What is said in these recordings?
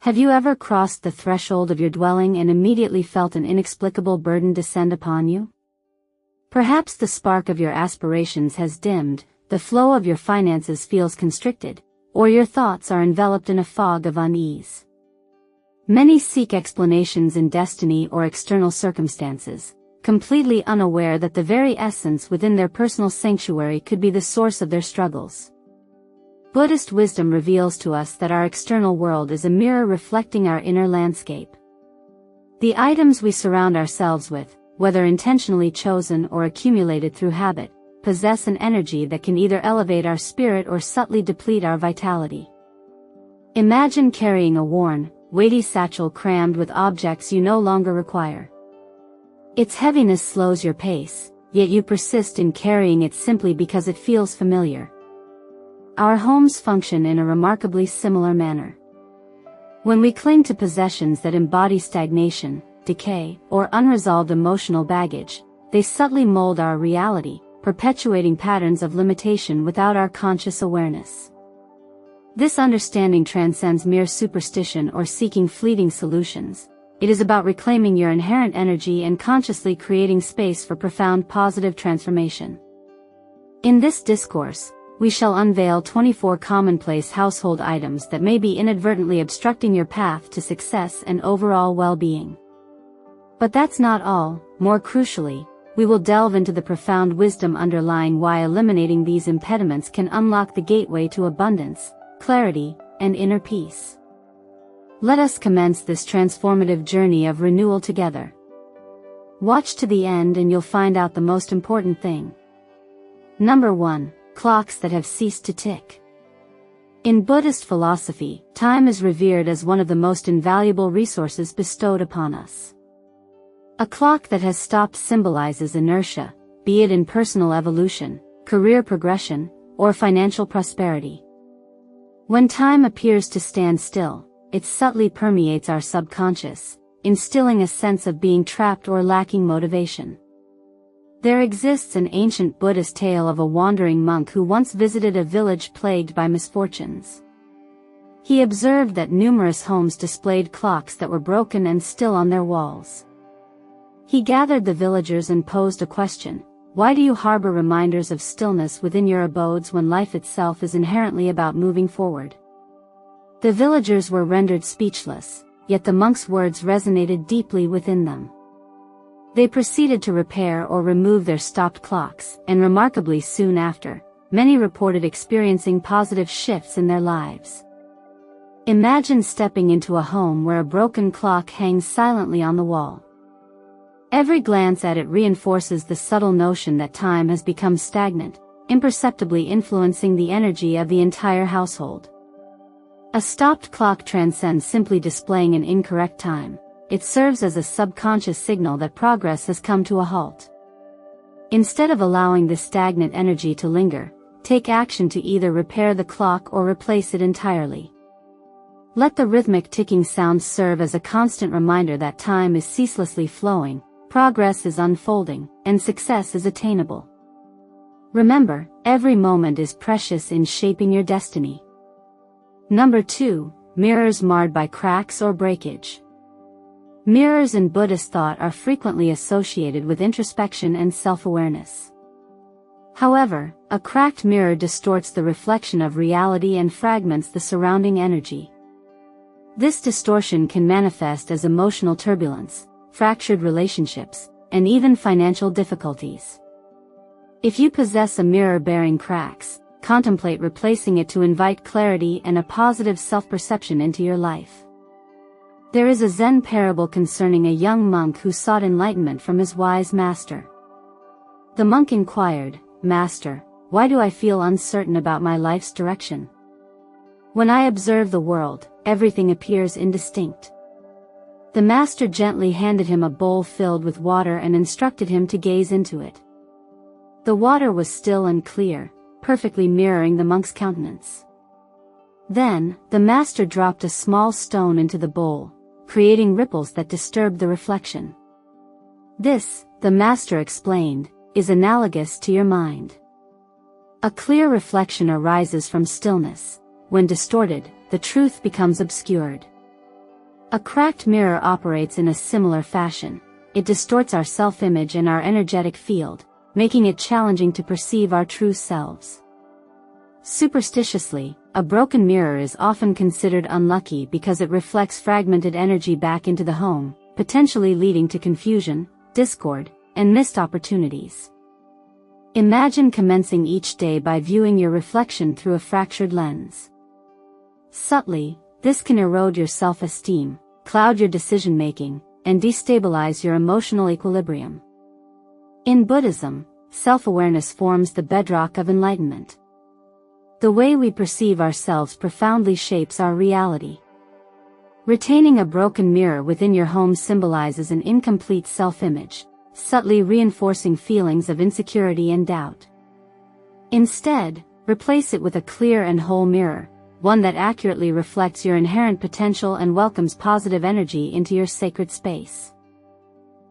Have you ever crossed the threshold of your dwelling and immediately felt an inexplicable burden descend upon you? Perhaps the spark of your aspirations has dimmed, the flow of your finances feels constricted, or your thoughts are enveloped in a fog of unease. Many seek explanations in destiny or external circumstances, completely unaware that the very essence within their personal sanctuary could be the source of their struggles. Buddhist wisdom reveals to us that our external world is a mirror reflecting our inner landscape. The items we surround ourselves with, whether intentionally chosen or accumulated through habit, possess an energy that can either elevate our spirit or subtly deplete our vitality. Imagine carrying a worn, weighty satchel crammed with objects you no longer require. Its heaviness slows your pace, yet you persist in carrying it simply because it feels familiar. Our homes function in a remarkably similar manner. When we cling to possessions that embody stagnation, decay, or unresolved emotional baggage, they subtly mold our reality, perpetuating patterns of limitation without our conscious awareness. This understanding transcends mere superstition or seeking fleeting solutions. It is about reclaiming your inherent energy and consciously creating space for profound positive transformation. In this discourse, we shall unveil 24 commonplace household items that may be inadvertently obstructing your path to success and overall well-being. But that's not all. More crucially, we will delve into the profound wisdom underlying why eliminating these impediments can unlock the gateway to abundance, clarity, and inner peace. Let us commence this transformative journey of renewal together. Watch to the end and you'll find out the most important thing. Number 1. Clocks that have ceased to tick. In Buddhist philosophy, time is revered as one of the most invaluable resources bestowed upon us. A clock that has stopped symbolizes inertia, be it in personal evolution, career progression, or financial prosperity. When time appears to stand still, it subtly permeates our subconscious, instilling a sense of being trapped or lacking motivation. There exists an ancient Buddhist tale of a wandering monk who once visited a village plagued by misfortunes. He observed that numerous homes displayed clocks that were broken and still on their walls. He gathered the villagers and posed a question: why do you harbor reminders of stillness within your abodes when life itself is inherently about moving forward? The villagers were rendered speechless, yet the monk's words resonated deeply within them. They proceeded to repair or remove their stopped clocks, and remarkably soon after, many reported experiencing positive shifts in their lives. Imagine stepping into a home where a broken clock hangs silently on the wall. Every glance at it reinforces the subtle notion that time has become stagnant, imperceptibly influencing the energy of the entire household. A stopped clock transcends simply displaying an incorrect time. It serves as a subconscious signal that progress has come to a halt. Instead of allowing this stagnant energy to linger, take action to either repair the clock or replace it entirely. Let the rhythmic ticking sound serve as a constant reminder that time is ceaselessly flowing, progress is unfolding, and success is attainable. Remember, every moment is precious in shaping your destiny. Number 2. Mirrors marred by cracks or breakage. Mirrors in Buddhist thought are frequently associated with introspection and self-awareness. However, a cracked mirror distorts the reflection of reality and fragments the surrounding energy. This distortion can manifest as emotional turbulence, fractured relationships, and even financial difficulties. If you possess a mirror bearing cracks, contemplate replacing it to invite clarity and a positive self-perception into your life. There is a Zen parable concerning a young monk who sought enlightenment from his wise master. The monk inquired, "Master, why do I feel uncertain about my life's direction? When I observe the world, everything appears indistinct." The master gently handed him a bowl filled with water and instructed him to gaze into it. The water was still and clear, perfectly mirroring the monk's countenance. Then, the master dropped a small stone into the bowl, creating ripples that disturbed the reflection. This, the master explained, is analogous to your mind. A clear reflection arises from stillness. When distorted, the truth becomes obscured. A cracked mirror operates in a similar fashion. It distorts our self-image and our energetic field, making it challenging to perceive our true selves. Superstitiously, a broken mirror is often considered unlucky because it reflects fragmented energy back into the home, potentially leading to confusion, discord, and missed opportunities. Imagine commencing each day by viewing your reflection through a fractured lens. Subtly, this can erode your self-esteem, cloud your decision-making, and destabilize your emotional equilibrium. In Buddhism, self-awareness forms the bedrock of enlightenment. The way we perceive ourselves profoundly shapes our reality. Retaining a broken mirror within your home symbolizes an incomplete self-image, subtly reinforcing feelings of insecurity and doubt. Instead, replace it with a clear and whole mirror, one that accurately reflects your inherent potential and welcomes positive energy into your sacred space.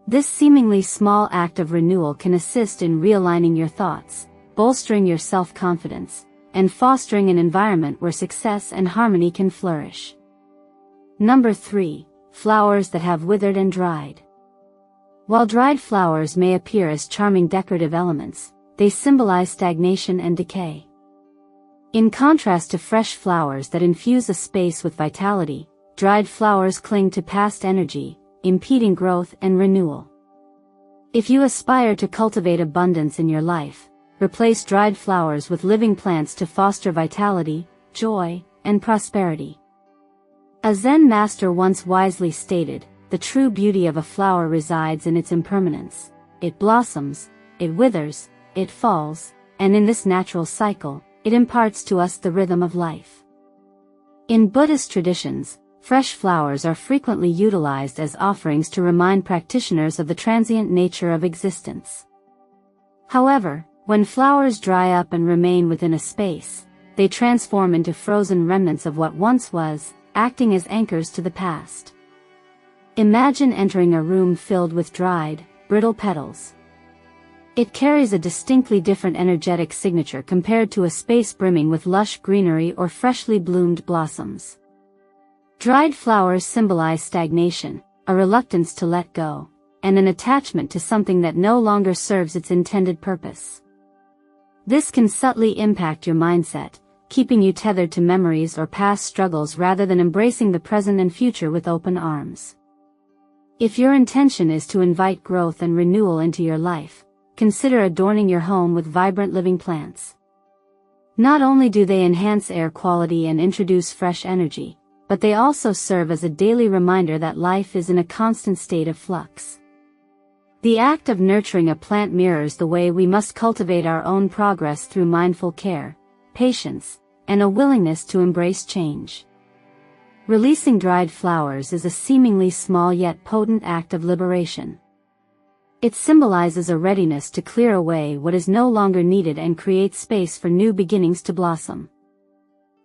This seemingly small act of renewal can assist in realigning your thoughts, bolstering your self-confidence, and fostering an environment where success and harmony can flourish. Number 3. Flowers that have withered and dried. While dried flowers may appear as charming decorative elements, they symbolize stagnation and decay. In contrast to fresh flowers that infuse a space with vitality, dried flowers cling to past energy, impeding growth and renewal. If you aspire to cultivate abundance in your life, replace dried flowers with living plants to foster vitality, joy, and prosperity. A Zen master once wisely stated, "The true beauty of a flower resides in its impermanence. It blossoms, it withers, it falls, and in this natural cycle, it imparts to us the rhythm of life." In Buddhist traditions, fresh flowers are frequently utilized as offerings to remind practitioners of the transient nature of existence. However, when flowers dry up and remain within a space, they transform into frozen remnants of what once was, acting as anchors to the past. Imagine entering a room filled with dried, brittle petals. It carries a distinctly different energetic signature compared to a space brimming with lush greenery or freshly bloomed blossoms. Dried flowers symbolize stagnation, a reluctance to let go, and an attachment to something that no longer serves its intended purpose. This can subtly impact your mindset, keeping you tethered to memories or past struggles rather than embracing the present and future with open arms. If your intention is to invite growth and renewal into your life, consider adorning your home with vibrant living plants. Not only do they enhance air quality and introduce fresh energy, but they also serve as a daily reminder that life is in a constant state of flux. The act of nurturing a plant mirrors the way we must cultivate our own progress through mindful care, patience, and a willingness to embrace change. Releasing dried flowers is a seemingly small yet potent act of liberation. It symbolizes a readiness to clear away what is no longer needed and create space for new beginnings to blossom.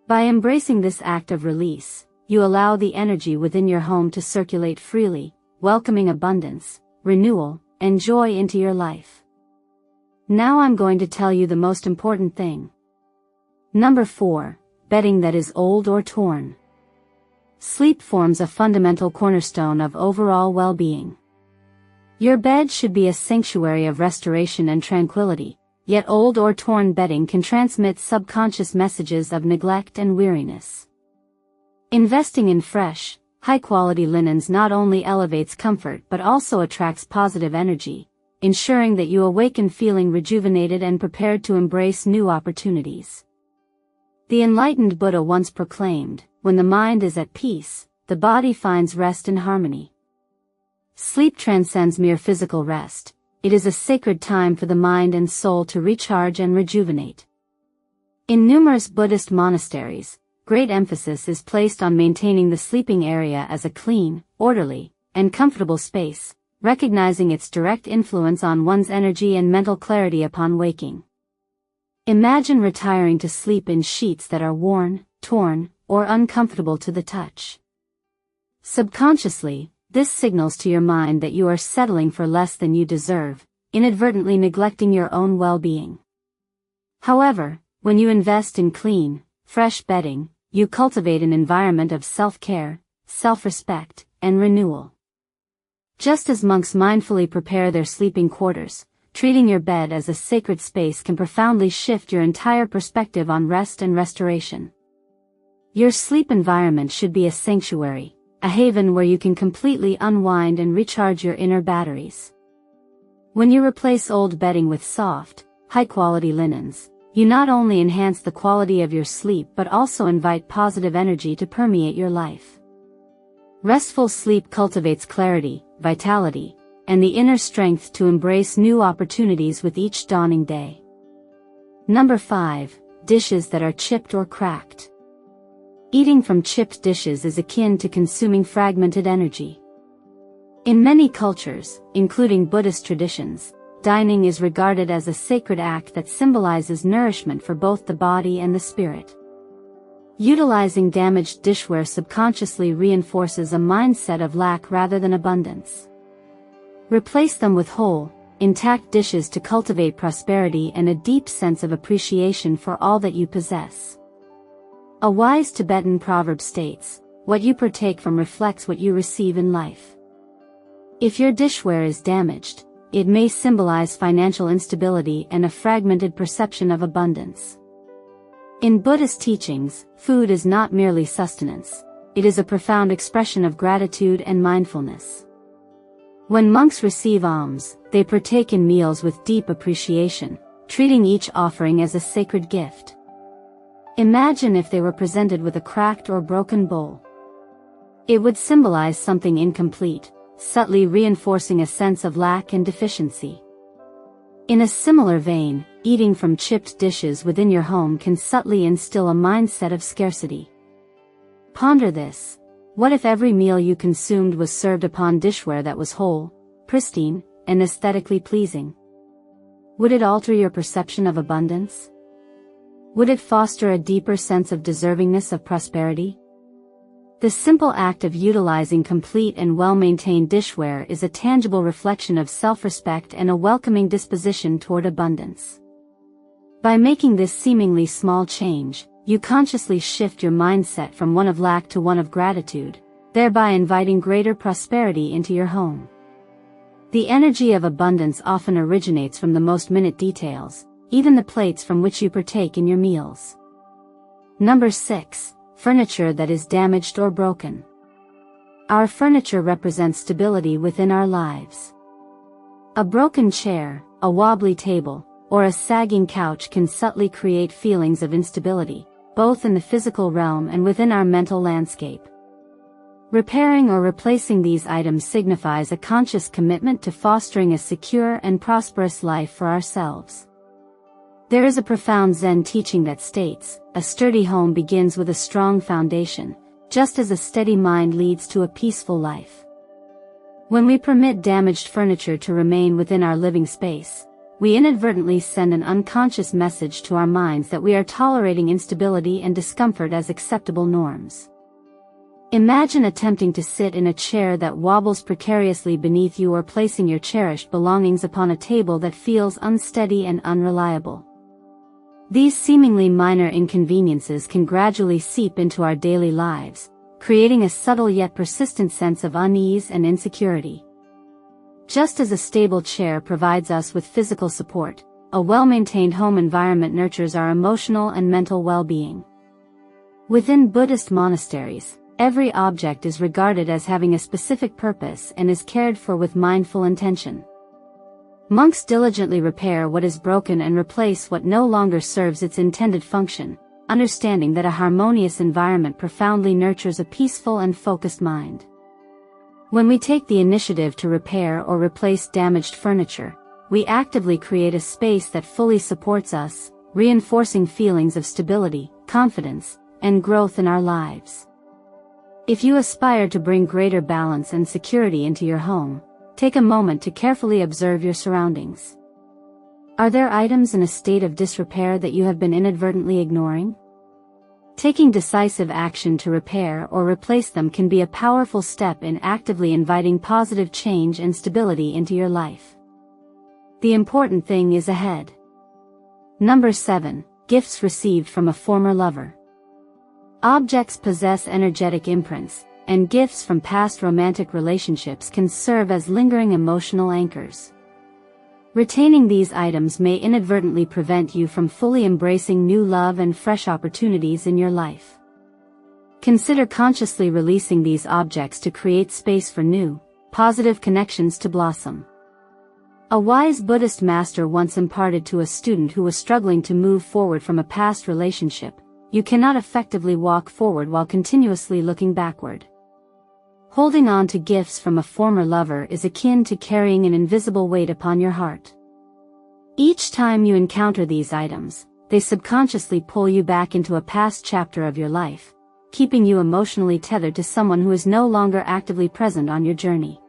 By embracing this act of release, you allow the energy within your home to circulate freely, welcoming abundance, renewal, and joy into your life. Now I'm going to tell you the most important thing. Number 4. Bedding that is old or torn. Sleep forms a fundamental cornerstone of overall well-being. Your bed should be a sanctuary of restoration and tranquility, yet old or torn bedding can transmit subconscious messages of neglect and weariness. Investing in fresh, high-quality linens not only elevates comfort but also attracts positive energy, ensuring that you awaken feeling rejuvenated and prepared to embrace new opportunities. The enlightened Buddha once proclaimed, "When the mind is at peace, the body finds rest and harmony." Sleep transcends mere physical rest. It is a sacred time for the mind and soul to recharge and rejuvenate. In numerous Buddhist monasteries, great emphasis is placed on maintaining the sleeping area as a clean, orderly, and comfortable space, recognizing its direct influence on one's energy and mental clarity upon waking. Imagine retiring to sleep in sheets that are worn, torn, or uncomfortable to the touch. Subconsciously, this signals to your mind that you are settling for less than you deserve, inadvertently neglecting your own well-being. However, when you invest in clean, fresh bedding, you cultivate an environment of self-care, self-respect, and renewal. Just as monks mindfully prepare their sleeping quarters, treating your bed as a sacred space can profoundly shift your entire perspective on rest and restoration. Your sleep environment should be a sanctuary, a haven where you can completely unwind and recharge your inner batteries. When you replace old bedding with soft, high-quality linens, you not only enhance the quality of your sleep but also invite positive energy to permeate your life. Restful sleep cultivates clarity, vitality, and the inner strength to embrace new opportunities with each dawning day. Number 5. Dishes that are chipped or cracked. Eating from chipped dishes is akin to consuming fragmented energy. In many cultures, including Buddhist traditions, dining is regarded as a sacred act that symbolizes nourishment for both the body and the spirit. Utilizing damaged dishware subconsciously reinforces a mindset of lack rather than abundance. Replace them with whole, intact dishes to cultivate prosperity and a deep sense of appreciation for all that you possess. A wise Tibetan proverb states, "What you partake from reflects what you receive in life." If your dishware is damaged, it may symbolize financial instability and a fragmented perception of abundance. In Buddhist teachings, food is not merely sustenance, it is a profound expression of gratitude and mindfulness. When monks receive alms, they partake in meals with deep appreciation, treating each offering as a sacred gift. Imagine if they were presented with a cracked or broken bowl. It would symbolize something incomplete, subtly reinforcing a sense of lack and deficiency. In a similar vein, eating from chipped dishes within your home can subtly instill a mindset of scarcity. Ponder this. What if every meal you consumed was served upon dishware that was whole, pristine, and aesthetically pleasing? Would it alter your perception of abundance? Would it foster a deeper sense of deservingness of prosperity? The simple act of utilizing complete and well-maintained dishware is a tangible reflection of self-respect and a welcoming disposition toward abundance. By making this seemingly small change, you consciously shift your mindset from one of lack to one of gratitude, thereby inviting greater prosperity into your home. The energy of abundance often originates from the most minute details, even the plates from which you partake in your meals. Number 6. Furniture that is damaged or broken. Our furniture represents stability within our lives. A broken chair, a wobbly table, or a sagging couch can subtly create feelings of instability, both in the physical realm and within our mental landscape. Repairing or replacing these items signifies a conscious commitment to fostering a secure and prosperous life for ourselves. There is a profound Zen teaching that states, "A sturdy home begins with a strong foundation, just as a steady mind leads to a peaceful life." When we permit damaged furniture to remain within our living space, we inadvertently send an unconscious message to our minds that we are tolerating instability and discomfort as acceptable norms. Imagine attempting to sit in a chair that wobbles precariously beneath you or placing your cherished belongings upon a table that feels unsteady and unreliable. These seemingly minor inconveniences can gradually seep into our daily lives, creating a subtle yet persistent sense of unease and insecurity. Just as a stable chair provides us with physical support, a well-maintained home environment nurtures our emotional and mental well-being. Within Buddhist monasteries, every object is regarded as having a specific purpose and is cared for with mindful intention. Monks diligently repair what is broken and replace what no longer serves its intended function, understanding that a harmonious environment profoundly nurtures a peaceful and focused mind. When we take the initiative to repair or replace damaged furniture, we actively create a space that fully supports us, reinforcing feelings of stability, confidence, and growth in our lives. If you aspire to bring greater balance and security into your home, take a moment to carefully observe your surroundings. Are there items in a state of disrepair that you have been inadvertently ignoring? Taking decisive action to repair or replace them can be a powerful step in actively inviting positive change and stability into your life. The important thing is ahead. Number 7. Gifts received from a former lover. Objects possess energetic imprints, and gifts from past romantic relationships can serve as lingering emotional anchors. Retaining these items may inadvertently prevent you from fully embracing new love and fresh opportunities in your life. Consider consciously releasing these objects to create space for new, positive connections to blossom. A wise Buddhist master once imparted to a student who was struggling to move forward from a past relationship, "You cannot effectively walk forward while continuously looking backward." Holding on to gifts from a former lover is akin to carrying an invisible weight upon your heart. Each time you encounter these items, they subconsciously pull you back into a past chapter of your life, keeping you emotionally tethered to someone who is no longer actively present on your journey.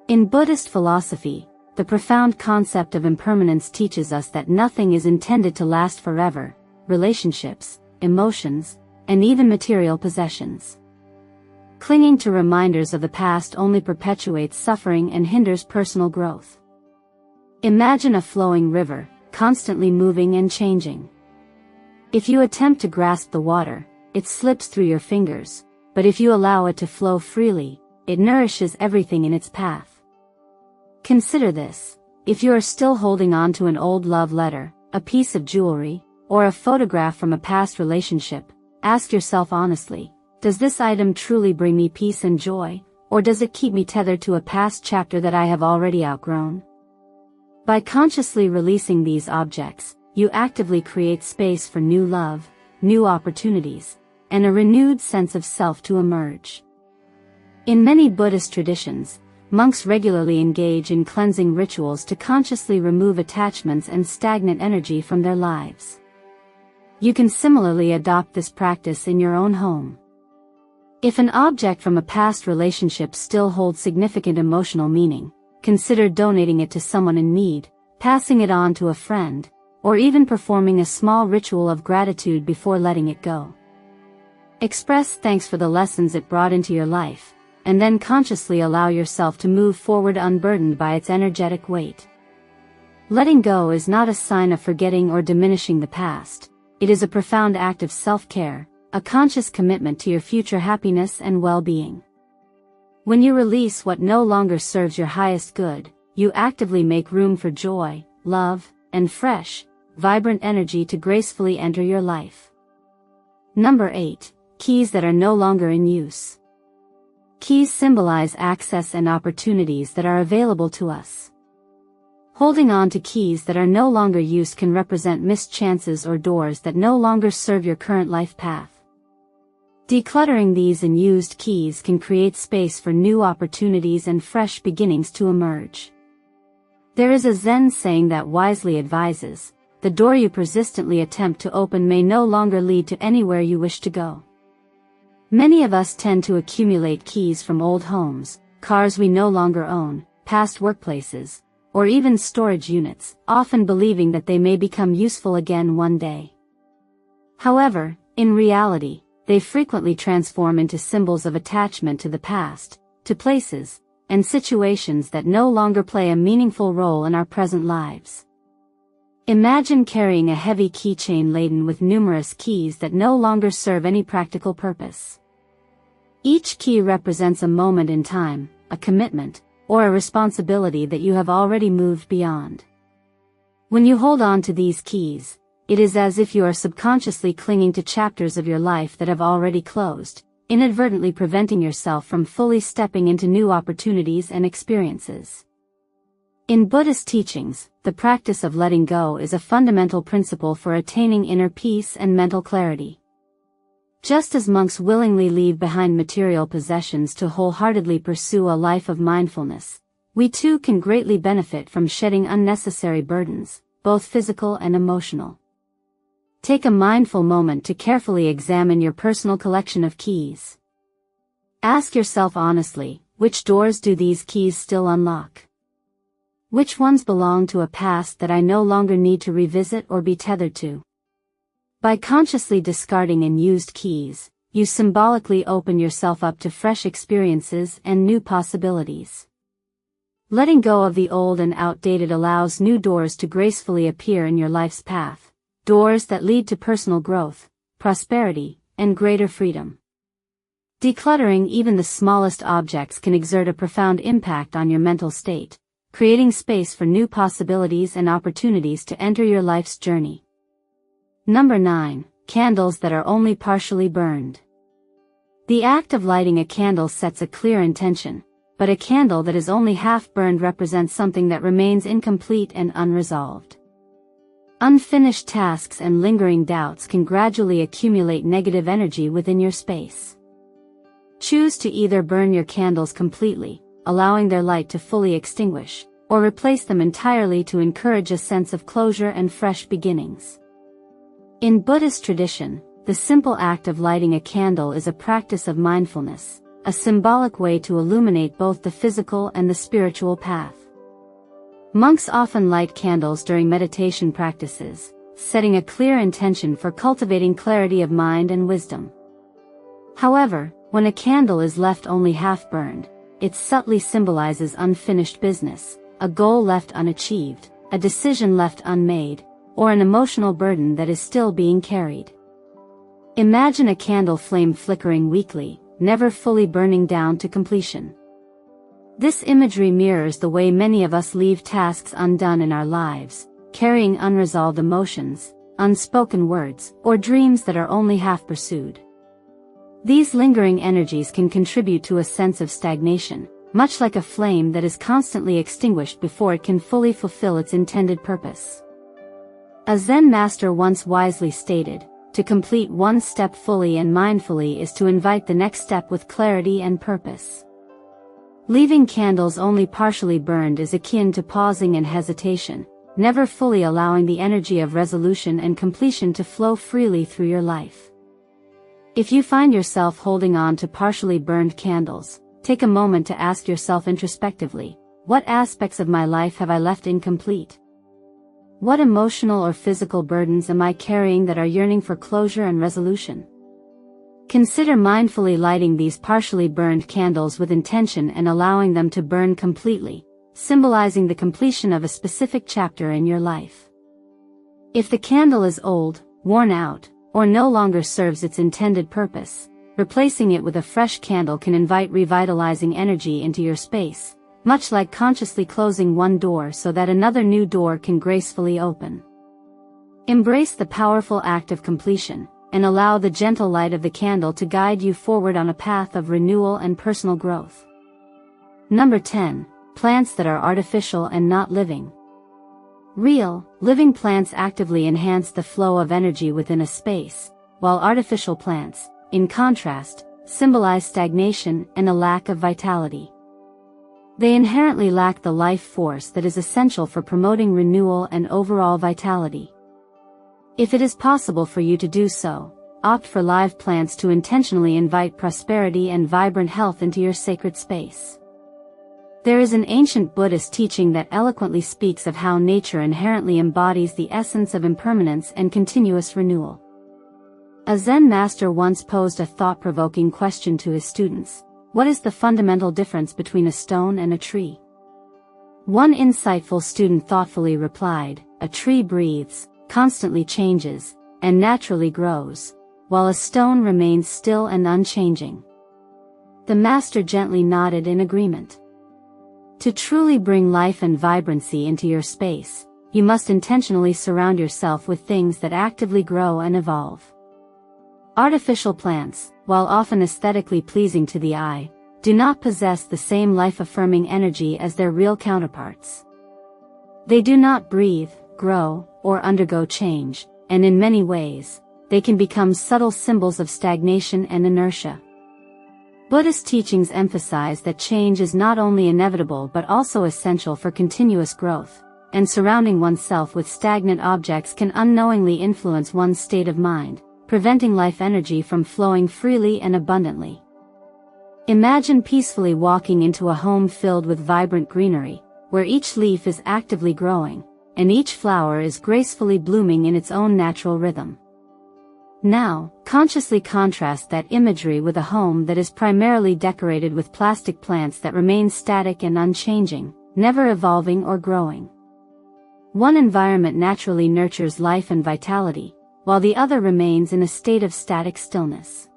In Buddhist philosophy, the profound concept of impermanence teaches us that nothing is intended to last forever: relationships, emotions, and even material possessions. Clinging to reminders of the past only perpetuates suffering and hinders personal growth. Imagine a flowing river, constantly moving and changing. If you attempt to grasp the water, it slips through your fingers, but if you allow it to flow freely, it nourishes everything in its path. Consider this: if you are still holding on to an old love letter, a piece of jewelry, or a photograph from a past relationship, ask yourself honestly, does this item truly bring me peace and joy, or does it keep me tethered to a past chapter that I have already outgrown? By consciously releasing these objects, you actively create space for new love, new opportunities, and a renewed sense of self to emerge. In many Buddhist traditions, monks regularly engage in cleansing rituals to consciously remove attachments and stagnant energy from their lives. You can similarly adopt this practice in your own home. If an object from a past relationship still holds significant emotional meaning, consider donating it to someone in need, passing it on to a friend, or even performing a small ritual of gratitude before letting it go. Express thanks for the lessons it brought into your life, and then consciously allow yourself to move forward unburdened by its energetic weight. Letting go is not a sign of forgetting or diminishing the past. It is a profound act of self-care, a conscious commitment to your future happiness and well-being. When you release what no longer serves your highest good, you actively make room for joy, love, and fresh, vibrant energy to gracefully enter your life. Number 8. Keys that are no longer in use. Keys symbolize access and opportunities that are available to us. Holding on to keys that are no longer used can represent missed chances or doors that no longer serve your current life path. Decluttering these unused keys can create space for new opportunities and fresh beginnings to emerge. There is a Zen saying that wisely advises, the door you persistently attempt to open may no longer lead to anywhere you wish to go. Many of us tend to accumulate keys from old homes, cars we no longer own, past workplaces, or even storage units, often believing that they may become useful again one day. However, in reality, they frequently transform into symbols of attachment to the past, to places, and situations that no longer play a meaningful role in our present lives. Imagine carrying a heavy keychain laden with numerous keys that no longer serve any practical purpose. Each key represents a moment in time, a commitment, or a responsibility that you have already moved beyond. When you hold on to these keys, it is as if you are subconsciously clinging to chapters of your life that have already closed, inadvertently preventing yourself from fully stepping into new opportunities and experiences. In Buddhist teachings, the practice of letting go is a fundamental principle for attaining inner peace and mental clarity. Just as monks willingly leave behind material possessions to wholeheartedly pursue a life of mindfulness, we too can greatly benefit from shedding unnecessary burdens, both physical and emotional. Take a mindful moment to carefully examine your personal collection of keys. Ask yourself honestly, which doors do these keys still unlock? Which ones belong to a past that I no longer need to revisit or be tethered to? By consciously discarding unused keys, you symbolically open yourself up to fresh experiences and new possibilities. Letting go of the old and outdated allows new doors to gracefully appear in your life's path, doors that lead to personal growth, prosperity, and greater freedom. Decluttering even the smallest objects can exert a profound impact on your mental state, creating space for new possibilities and opportunities to enter your life's journey. Number 9. Candles that are only partially burned. The act of lighting a candle sets a clear intention, but a candle that is only half burned represents something that remains incomplete and unresolved. Unfinished tasks and lingering doubts can gradually accumulate negative energy within your space. Choose to either burn your candles completely, allowing their light to fully extinguish, or replace them entirely to encourage a sense of closure and fresh beginnings. In Buddhist tradition, the simple act of lighting a candle is a practice of mindfulness, a symbolic way to illuminate both the physical and the spiritual path. Monks often light candles during meditation practices, setting a clear intention for cultivating clarity of mind and wisdom. However, when a candle is left only half burned, it subtly symbolizes unfinished business, a goal left unachieved, a decision left unmade, or an emotional burden that is still being carried. Imagine a candle flame flickering weakly, never fully burning down to completion. This imagery mirrors the way many of us leave tasks undone in our lives, carrying unresolved emotions, unspoken words, or dreams that are only half pursued. These lingering energies can contribute to a sense of stagnation, much like a flame that is constantly extinguished before it can fully fulfill its intended purpose. A Zen master once wisely stated, "To complete one step fully and mindfully is to invite the next step with clarity and purpose." Leaving candles only partially burned is akin to pausing and hesitation, never fully allowing the energy of resolution and completion to flow freely through your life. If you find yourself holding on to partially burned candles, take a moment to ask yourself introspectively, what aspects of my life have I left incomplete? What emotional or physical burdens am I carrying that are yearning for closure and resolution? Consider mindfully lighting these partially burned candles with intention and allowing them to burn completely, symbolizing the completion of a specific chapter in your life. If the candle is old, worn out, or no longer serves its intended purpose, replacing it with a fresh candle can invite revitalizing energy into your space, much like consciously closing one door so that another new door can gracefully open. Embrace the powerful act of completion, and allow the gentle light of the candle to guide you forward on a path of renewal and personal growth. Number 10. Plants that are artificial and not living. Real, living plants actively enhance the flow of energy within a space, while artificial plants, in contrast, symbolize stagnation and a lack of vitality. They inherently lack the life force that is essential for promoting renewal and overall vitality. If it is possible for you to do so, opt for live plants to intentionally invite prosperity and vibrant health into your sacred space. There is an ancient Buddhist teaching that eloquently speaks of how nature inherently embodies the essence of impermanence and continuous renewal. A Zen master once posed a thought-provoking question to his students: what is the fundamental difference between a stone and a tree? One insightful student thoughtfully replied, "A tree breathes, constantly changes, and naturally grows, while a stone remains still and unchanging." The master gently nodded in agreement. To truly bring life and vibrancy into your space, you must intentionally surround yourself with things that actively grow and evolve. Artificial plants, while often aesthetically pleasing to the eye, do not possess the same life-affirming energy as their real counterparts. They do not breathe, grow, or undergo change, and in many ways, they can become subtle symbols of stagnation and inertia. Buddhist teachings emphasize that change is not only inevitable but also essential for continuous growth, and surrounding oneself with stagnant objects can unknowingly influence one's state of mind, preventing life energy from flowing freely and abundantly. Imagine peacefully walking into a home filled with vibrant greenery, where each leaf is actively growing, and each flower is gracefully blooming in its own natural rhythm. Now, consciously contrast that imagery with a home that is primarily decorated with plastic plants that remain static and unchanging, never evolving or growing. One environment naturally nurtures life and vitality, while the other remains in a state of static stillness.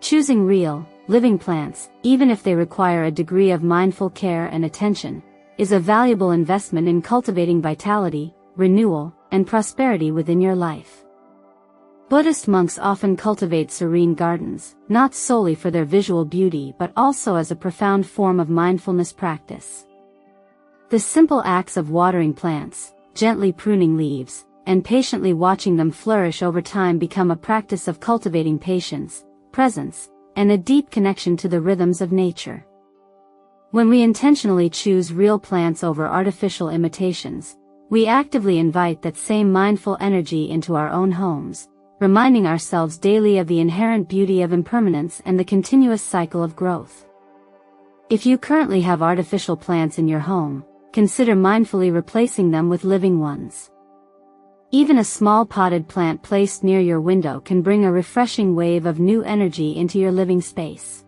Choosing real, living plants, even if they require a degree of mindful care and attention, is a valuable investment in cultivating vitality, renewal, and prosperity within your life. Buddhist monks often cultivate serene gardens, not solely for their visual beauty but also as a profound form of mindfulness practice. The simple acts of watering plants, gently pruning leaves, and patiently watching them flourish over time become a practice of cultivating patience, presence, and a deep connection to the rhythms of nature. When we intentionally choose real plants over artificial imitations, we actively invite that same mindful energy into our own homes, reminding ourselves daily of the inherent beauty of impermanence and the continuous cycle of growth. If you currently have artificial plants in your home, consider mindfully replacing them with living ones. Even a small potted plant placed near your window can bring a refreshing wave of new energy into your living space.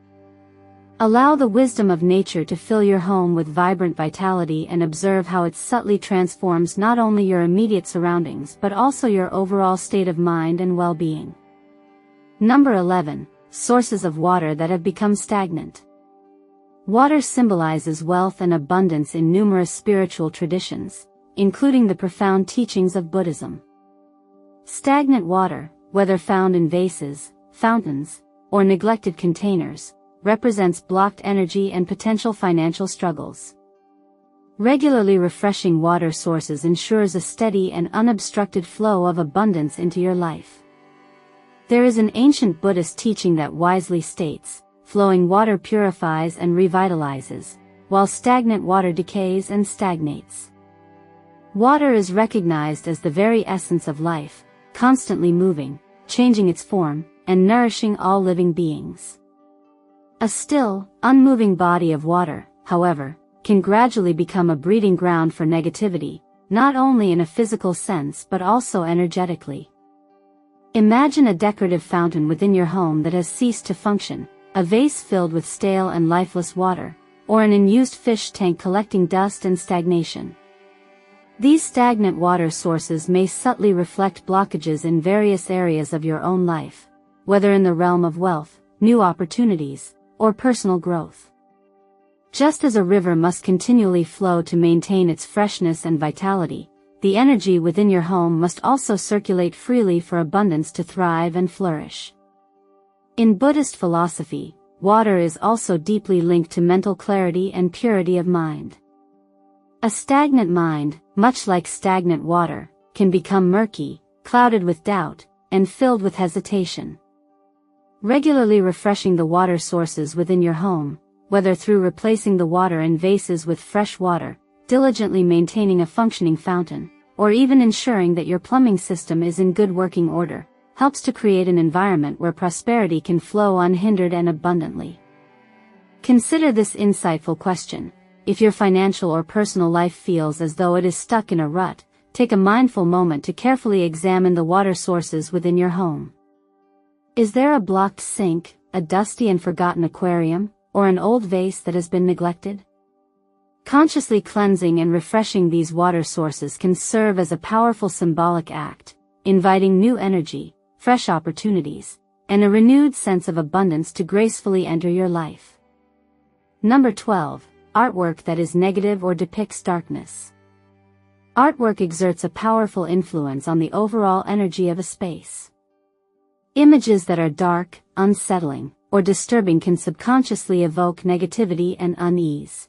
Allow the wisdom of nature to fill your home with vibrant vitality and observe how it subtly transforms not only your immediate surroundings but also your overall state of mind and well-being. Number 11. Sources of water that have become stagnant. Water symbolizes wealth and abundance in numerous spiritual traditions, including the profound teachings of Buddhism. Stagnant water, whether found in vases, fountains, or neglected containers, represents blocked energy and potential financial struggles. Regularly refreshing water sources ensures a steady and unobstructed flow of abundance into your life. There is an ancient Buddhist teaching that wisely states, flowing water purifies and revitalizes, while stagnant water decays and stagnates. Water is recognized as the very essence of life, constantly moving, changing its form, and nourishing all living beings. A still, unmoving body of water, however, can gradually become a breeding ground for negativity, not only in a physical sense but also energetically. Imagine a decorative fountain within your home that has ceased to function, a vase filled with stale and lifeless water, or an unused fish tank collecting dust and stagnation. These stagnant water sources may subtly reflect blockages in various areas of your own life, whether in the realm of wealth, new opportunities, or personal growth. Just as a river must continually flow to maintain its freshness and vitality, the energy within your home must also circulate freely for abundance to thrive and flourish. In Buddhist philosophy, water is also deeply linked to mental clarity and purity of mind. A stagnant mind, much like stagnant water, can become murky, clouded with doubt, and filled with hesitation. Regularly refreshing the water sources within your home, whether through replacing the water in vases with fresh water, diligently maintaining a functioning fountain, or even ensuring that your plumbing system is in good working order, helps to create an environment where prosperity can flow unhindered and abundantly. Consider this insightful question. If your financial or personal life feels as though it is stuck in a rut, take a mindful moment to carefully examine the water sources within your home. Is there a blocked sink, a dusty and forgotten aquarium, or an old vase that has been neglected? Consciously cleansing and refreshing these water sources can serve as a powerful symbolic act, inviting new energy, fresh opportunities, and a renewed sense of abundance to gracefully enter your life. Number 12. Artwork that is negative or depicts darkness. Artwork exerts a powerful influence on the overall energy of a space. Images that are dark, unsettling, or disturbing can subconsciously evoke negativity and unease.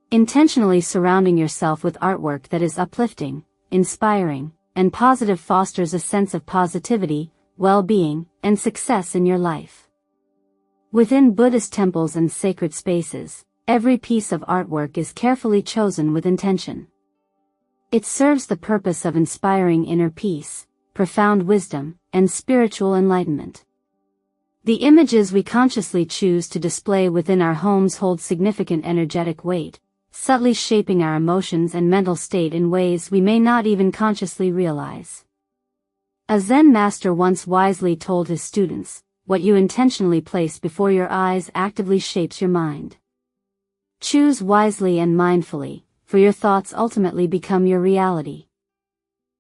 Intentionally surrounding yourself with artwork that is uplifting, inspiring, and positive fosters a sense of positivity, well-being, and success in your life. Within Buddhist temples and sacred spaces, every piece of artwork is carefully chosen with intention. It serves the purpose of inspiring inner peace, profound wisdom, and spiritual enlightenment. The images we consciously choose to display within our homes hold significant energetic weight, subtly shaping our emotions and mental state in ways we may not even consciously realize. A Zen master once wisely told his students, "What you intentionally place before your eyes actively shapes your mind." Choose wisely and mindfully, for your thoughts ultimately become your reality.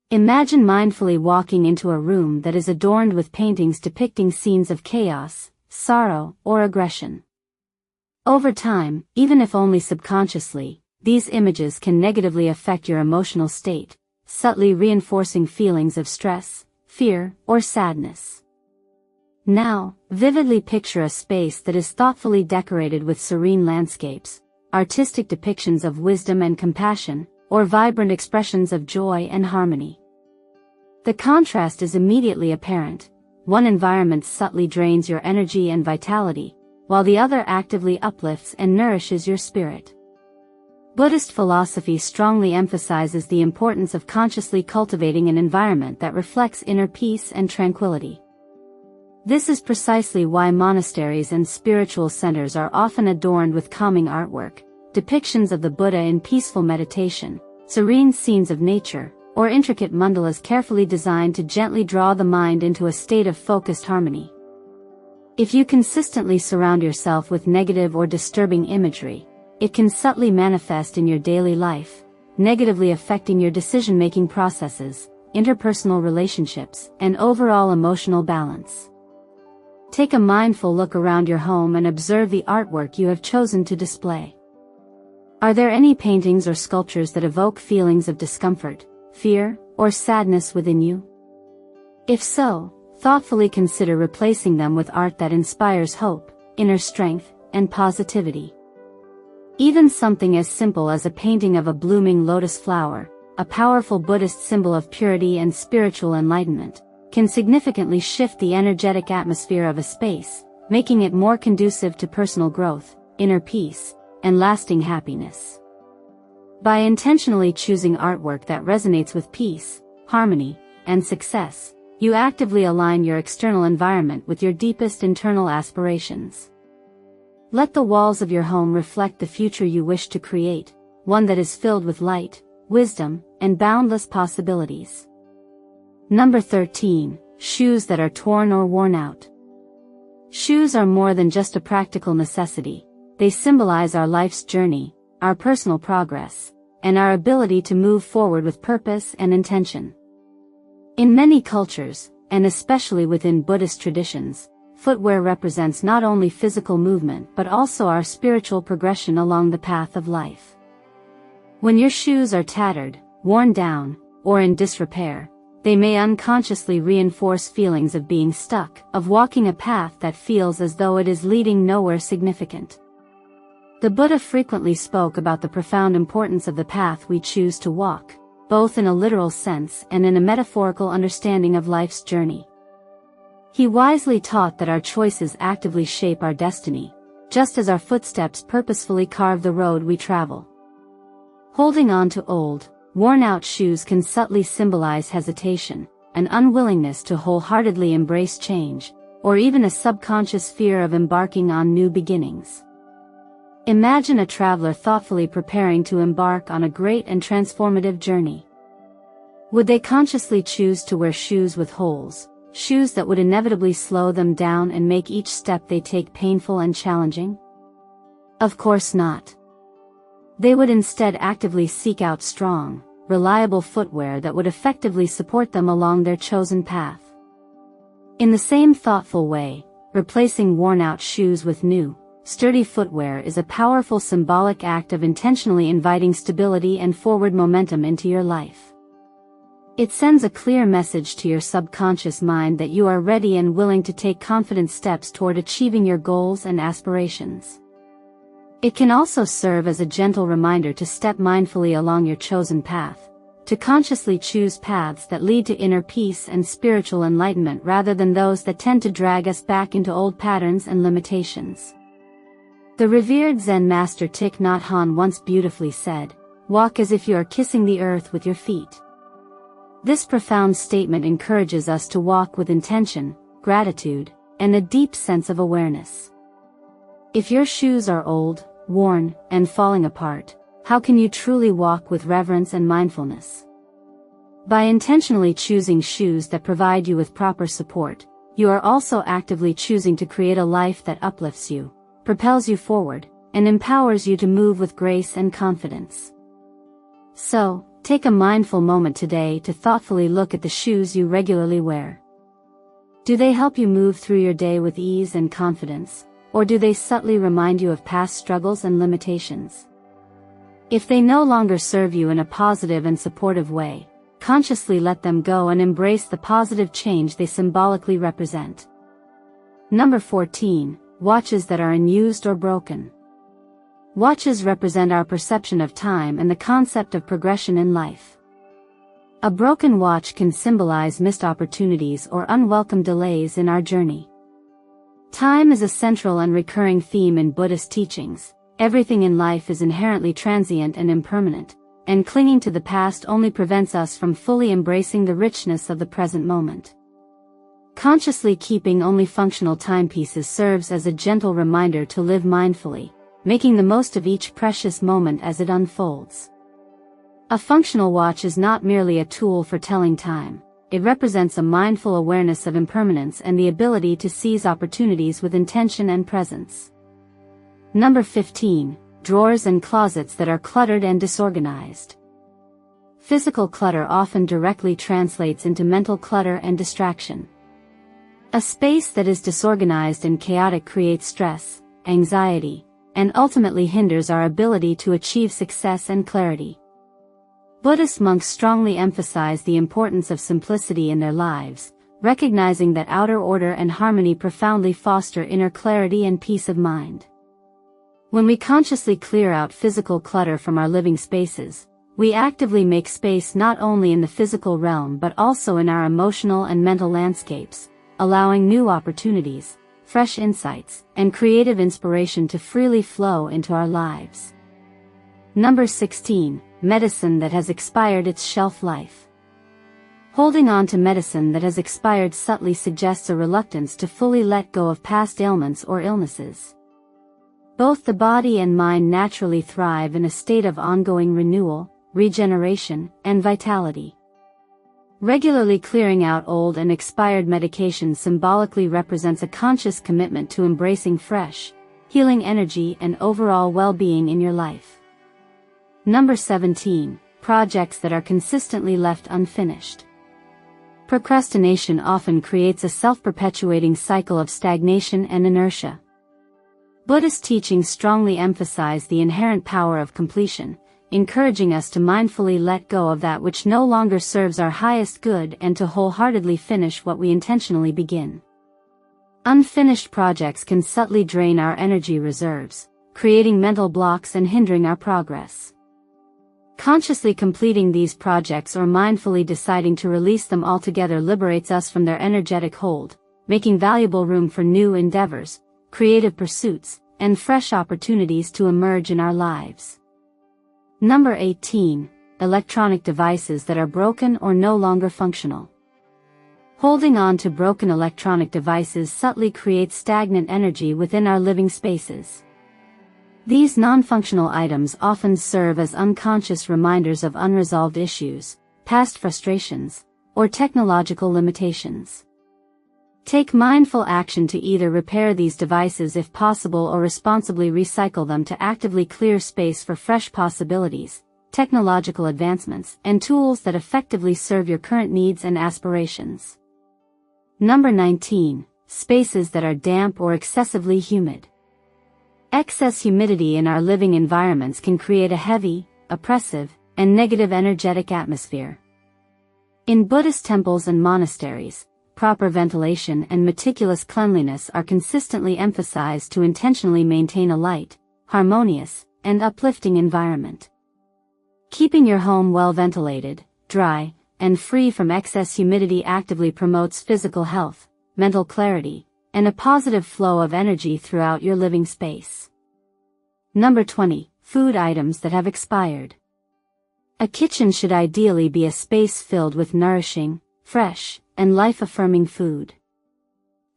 Imagine mindfully walking into a room that is adorned with paintings depicting scenes of chaos, sorrow, or aggression. Over time, even if only subconsciously, these images can negatively affect your emotional state, subtly reinforcing feelings of stress, fear, or sadness. Now, vividly picture a space that is thoughtfully decorated with serene landscapes, artistic depictions of wisdom and compassion, or vibrant expressions of joy and harmony. The contrast is immediately apparent. One environment subtly drains your energy and vitality, while the other actively uplifts and nourishes your spirit. Buddhist philosophy strongly emphasizes the importance of consciously cultivating an environment that reflects inner peace and tranquility. This is precisely why monasteries and spiritual centers are often adorned with calming artwork, depictions of the Buddha in peaceful meditation, serene scenes of nature, or intricate mandalas carefully designed to gently draw the mind into a state of focused harmony. If you consistently surround yourself with negative or disturbing imagery, it can subtly manifest in your daily life, negatively affecting your decision-making processes, interpersonal relationships, and overall emotional balance. Take a mindful look around your home and observe the artwork you have chosen to display. Are there any paintings or sculptures that evoke feelings of discomfort, fear, or sadness within you? If so, thoughtfully consider replacing them with art that inspires hope, inner strength, and positivity. Even something as simple as a painting of a blooming lotus flower, a powerful Buddhist symbol of purity and spiritual enlightenment, can significantly shift the energetic atmosphere of a space, making it more conducive to personal growth, inner peace, and lasting happiness. By intentionally choosing artwork that resonates with peace, harmony, and success, you actively align your external environment with your deepest internal aspirations. Let the walls of your home reflect the future you wish to create, one that is filled with light, wisdom, and boundless possibilities. Number 13. Shoes that are torn or worn out. Shoes are more than just a practical necessity. They symbolize our life's journey, our personal progress, and our ability to move forward with purpose and intention. In many cultures, and especially within Buddhist traditions, footwear represents not only physical movement but also our spiritual progression along the path of life. When your shoes are tattered, worn down, or in disrepair, they may unconsciously reinforce feelings of being stuck, of walking a path that feels as though it is leading nowhere significant. The Buddha frequently spoke about the profound importance of the path we choose to walk, both in a literal sense and in a metaphorical understanding of life's journey. He wisely taught that our choices actively shape our destiny, just as our footsteps purposefully carve the road we travel. Holding on to old, worn-out shoes can subtly symbolize hesitation, an unwillingness to wholeheartedly embrace change, or even a subconscious fear of embarking on new beginnings. Imagine a traveler thoughtfully preparing to embark on a great and transformative journey. Would they consciously choose to wear shoes with holes, shoes that would inevitably slow them down and make each step they take painful and challenging? Of course not. They would instead actively seek out strong, reliable footwear that would effectively support them along their chosen path. In the same thoughtful way, replacing worn-out shoes with new, sturdy footwear is a powerful symbolic act of intentionally inviting stability and forward momentum into your life. It sends a clear message to your subconscious mind that you are ready and willing to take confident steps toward achieving your goals and aspirations. It can also serve as a gentle reminder to step mindfully along your chosen path, to consciously choose paths that lead to inner peace and spiritual enlightenment rather than those that tend to drag us back into old patterns and limitations. The revered Zen master Thich Nhat Hanh once beautifully said, "Walk as if you are kissing the earth with your feet." This profound statement encourages us to walk with intention, gratitude, and a deep sense of awareness. If your shoes are old, worn, and falling apart, how can you truly walk with reverence and mindfulness? By intentionally choosing shoes that provide you with proper support, you are also actively choosing to create a life that uplifts you, propels you forward, and empowers you to move with grace and confidence. So, take a mindful moment today to thoughtfully look at the shoes you regularly wear. Do they help you move through your day with ease and confidence, or do they subtly remind you of past struggles and limitations? If they no longer serve you in a positive and supportive way, consciously let them go and embrace the positive change they symbolically represent. Number 14. Watches that are unused or broken. Watches represent our perception of time and the concept of progression in life. A broken watch can symbolize missed opportunities or unwelcome delays in our journey. Time is a central and recurring theme in Buddhist teachings. Everything in life is inherently transient and impermanent, and clinging to the past only prevents us from fully embracing the richness of the present moment. Consciously keeping only functional timepieces serves as a gentle reminder to live mindfully, making the most of each precious moment as it unfolds. A functional watch is not merely a tool for telling time. It represents a mindful awareness of impermanence and the ability to seize opportunities with intention and presence. Number 15. Drawers and closets that are cluttered and disorganized. Physical clutter often directly translates into mental clutter and distraction. A space that is disorganized and chaotic creates stress, anxiety, and ultimately hinders our ability to achieve success and clarity. Buddhist monks strongly emphasize the importance of simplicity in their lives, recognizing that outer order and harmony profoundly foster inner clarity and peace of mind. When we consciously clear out physical clutter from our living spaces, we actively make space not only in the physical realm but also in our emotional and mental landscapes, allowing new opportunities, fresh insights, and creative inspiration to freely flow into our lives. Number 16. Medicine that has expired its shelf life. Holding on to medicine that has expired subtly suggests a reluctance to fully let go of past ailments or illnesses. Both the body and mind naturally thrive in a state of ongoing renewal, regeneration, and vitality. Regularly clearing out old and expired medication symbolically represents a conscious commitment to embracing fresh, healing energy and overall well-being in your life. Number 17. Projects that are consistently left unfinished. Procrastination often creates a self-perpetuating cycle of stagnation and inertia. Buddhist teachings strongly emphasize the inherent power of completion, encouraging us to mindfully let go of that which no longer serves our highest good and to wholeheartedly finish what we intentionally begin. Unfinished projects can subtly drain our energy reserves, creating mental blocks and hindering our progress. Consciously completing these projects or mindfully deciding to release them altogether liberates us from their energetic hold, making valuable room for new endeavors, creative pursuits, and fresh opportunities to emerge in our lives. Number 18. Electronic devices that are broken or no longer functional. Holding on to broken electronic devices subtly creates stagnant energy within our living spaces. These non-functional items often serve as unconscious reminders of unresolved issues, past frustrations, or technological limitations. Take mindful action to either repair these devices if possible or responsibly recycle them to actively clear space for fresh possibilities, technological advancements, and tools that effectively serve your current needs and aspirations. Number 19. Spaces that are damp or excessively humid. Excess humidity in our living environments can create a heavy, oppressive, and negative energetic atmosphere. In Buddhist temples and monasteries, proper ventilation and meticulous cleanliness are consistently emphasized to intentionally maintain a light, harmonious, and uplifting environment. Keeping your home well ventilated, dry, and free from excess humidity actively promotes physical health, mental clarity, and a positive flow of energy throughout your living space. Number 20. Food items that have expired. A kitchen should ideally be a space filled with nourishing, fresh, and life-affirming food.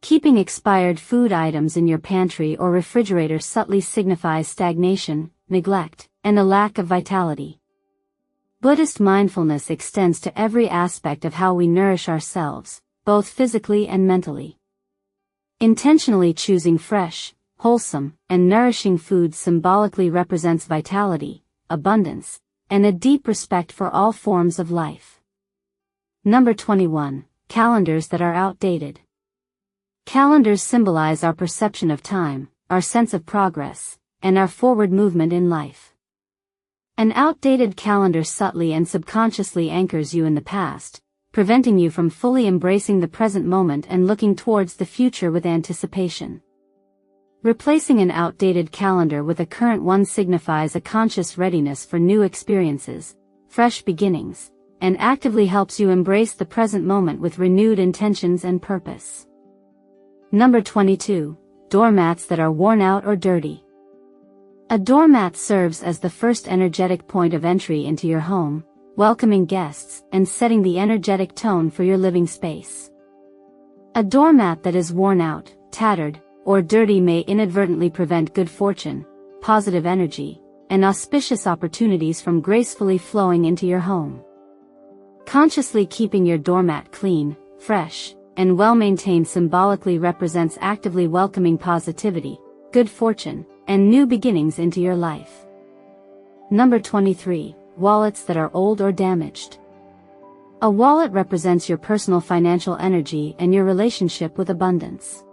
Keeping expired food items in your pantry or refrigerator subtly signifies stagnation, neglect, and a lack of vitality. Buddhist mindfulness extends to every aspect of how we nourish ourselves, both physically and mentally. Intentionally choosing fresh, wholesome, and nourishing foods symbolically represents vitality, abundance, and a deep respect for all forms of life. Number 21. Calendars that are outdated. Calendars symbolize our perception of time, our sense of progress, and our forward movement in life. An outdated calendar subtly and subconsciously anchors you in the past, preventing you from fully embracing the present moment and looking towards the future with anticipation. Replacing an outdated calendar with a current one signifies a conscious readiness for new experiences, fresh beginnings, and actively helps you embrace the present moment with renewed intentions and purpose. Number 22. Doormats that are worn out or dirty. A doormat serves as the first energetic point of entry into your home, welcoming guests and setting the energetic tone for your living space. A doormat that is worn out, tattered, or dirty may inadvertently prevent good fortune, positive energy, and auspicious opportunities from gracefully flowing into your home. Consciously keeping your doormat clean, fresh, and well-maintained symbolically represents actively welcoming positivity, good fortune, and new beginnings into your life. Number 23. Wallets that are old or damaged. A wallet represents your personal financial energy and your relationship with abundance.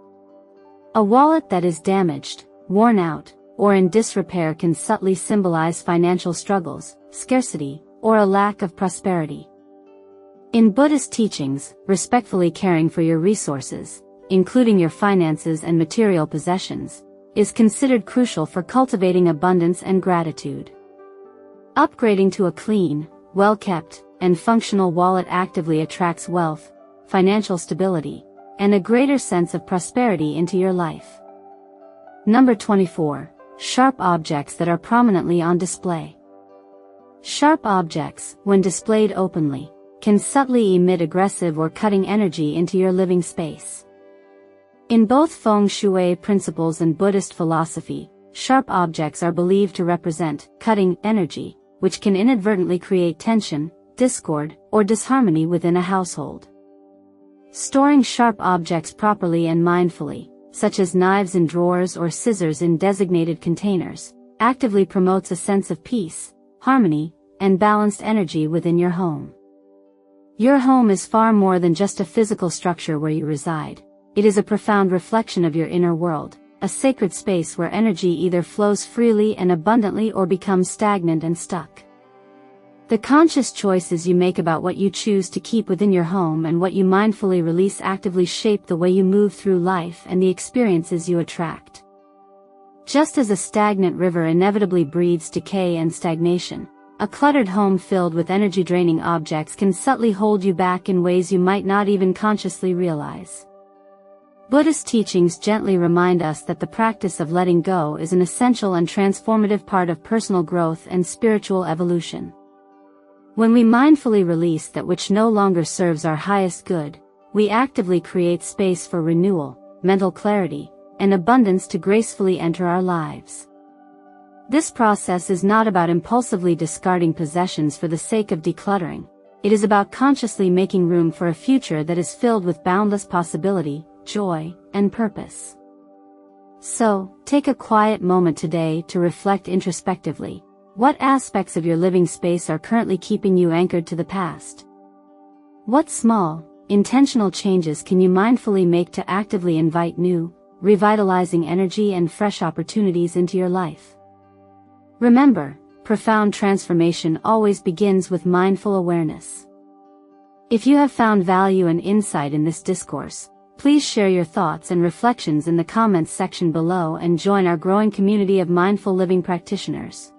A wallet that is damaged, worn out, or in disrepair can subtly symbolize financial struggles, scarcity, or a lack of prosperity. In Buddhist teachings, respectfully caring for your resources, including your finances and material possessions, is considered crucial for cultivating abundance and gratitude. Upgrading to a clean, well-kept, and functional wallet actively attracts wealth, financial stability, and a greater sense of prosperity into your life. Number 24. Sharp objects that are prominently on display. Sharp objects, when displayed openly, can subtly emit aggressive or cutting energy into your living space. In both feng shui principles and Buddhist philosophy, sharp objects are believed to represent cutting energy, which can inadvertently create tension, discord, or disharmony within a household. Storing sharp objects properly and mindfully, such as knives in drawers or scissors in designated containers, actively promotes a sense of peace, harmony, and balanced energy within your home. Your home is far more than just a physical structure where you reside. It is a profound reflection of your inner world, a sacred space where energy either flows freely and abundantly or becomes stagnant and stuck. The conscious choices you make about what you choose to keep within your home and what you mindfully release actively shape the way you move through life and the experiences you attract. Just as a stagnant river inevitably breeds decay and stagnation, a cluttered home filled with energy-draining objects can subtly hold you back in ways you might not even consciously realize. Buddhist teachings gently remind us that the practice of letting go is an essential and transformative part of personal growth and spiritual evolution. When we mindfully release that which no longer serves our highest good, we actively create space for renewal, mental clarity, and abundance to gracefully enter our lives. This process is not about impulsively discarding possessions for the sake of decluttering. It is about consciously making room for a future that is filled with boundless possibility, joy, and purpose. So, take a quiet moment today to reflect introspectively. What aspects of your living space are currently keeping you anchored to the past? What small, intentional changes can you mindfully make to actively invite new, revitalizing energy and fresh opportunities into your life? Remember, profound transformation always begins with mindful awareness. If you have found value and insight in this discourse, please share your thoughts and reflections in the comments section below and join our growing community of mindful living practitioners.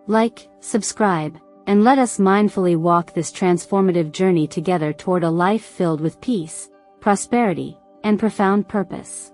Like, subscribe, and let us mindfully walk this transformative journey together toward a life filled with peace, prosperity, and profound purpose.